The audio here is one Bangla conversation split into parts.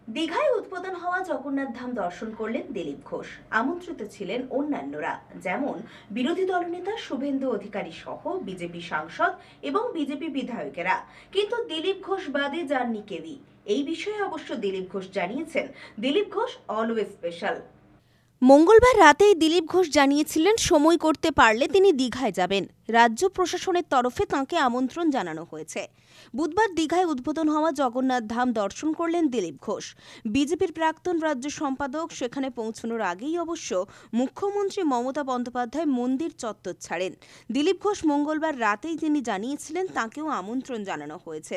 দীঘায় উদ্বোধন হওয়া জগন্নাথ ধাম দর্শন করলেন দিলীপ ঘোষ। আমন্ত্রিত ছিলেন অন্যান্যরা, যেমন বিরোধী দলনেতা শুভেন্দু অধিকারী সহ বিজেপি সাংসদ এবং বিজেপি বিধায়কেরা। কিন্তু দিলীপ ঘোষ বাদে যাননি কেউই। এই বিষয়ে অবশ্য দিলীপ ঘোষ জানিয়েছেন, দিলীপ ঘোষ অলওয়েজ স্পেশাল। মঙ্গলবার রাতেই দিলীপ ঘোষ জানিয়েছিলেন সময় করতে পারলে তিনি দীঘায় যাবেন। রাজ্য প্রশাসনের তরফে তাঁকে আমন্ত্রণ জানানো হয়েছে। বুধবার দীঘায় উদ্বোধন হওয়া জগন্নাথ ধাম দর্শন করলেন দিলীপ ঘোষ। বিজেপির প্রাক্তন রাজ্য সম্পাদক সেখানে পৌঁছানোর আগেই অবশ্য মুখ্যমন্ত্রী মমতা বন্দ্যোপাধ্যায় মন্দির চত্বর ছাড়েন। দিলীপ ঘোষ মঙ্গলবার রাতেই তিনি জানিয়েছিলেন তাঁকেও আমন্ত্রণ জানানো হয়েছে।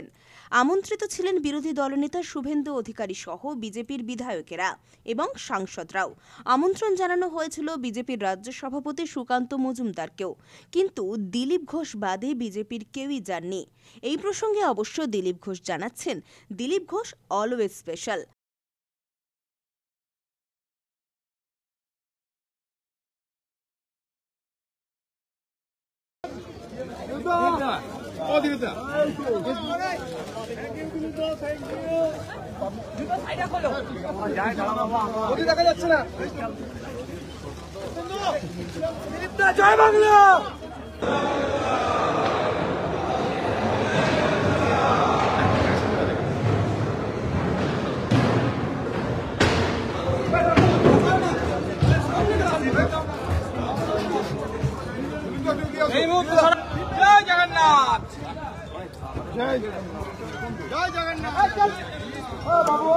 আমন্ত্রিত ছিলেন বিরোধী দলনেতা শুভেন্দু অধিকারী সহ বিজেপির বিধায়কেরা এবং সাংসদরাও। আমন্ত্রণ জানানো হয়েছিল বিজেপির রাজ্য সভাপতি সুকান্ত মজুমদারকেও, কিন্তু দিলীপ ঘোষ বাদে বিজেপির কেউই যাননি। এই প্রসঙ্গে অবশ্য দিলীপ ঘোষ জানাচ্ছেন, দিলীপ ঘোষ অলওয়েজ স্পেশাল। দেখা যাচ্ছে না। জয় বাংলা। জয় জগন্নাথ। জয় জগন্নাথ। বাবু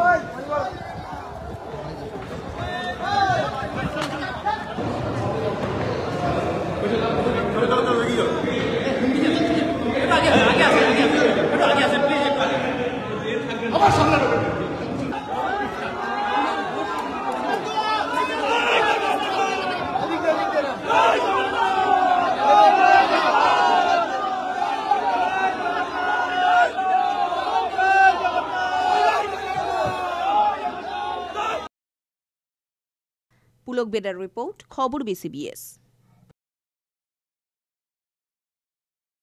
পুলক বেদার রিপোর্ট, খবর BCBS।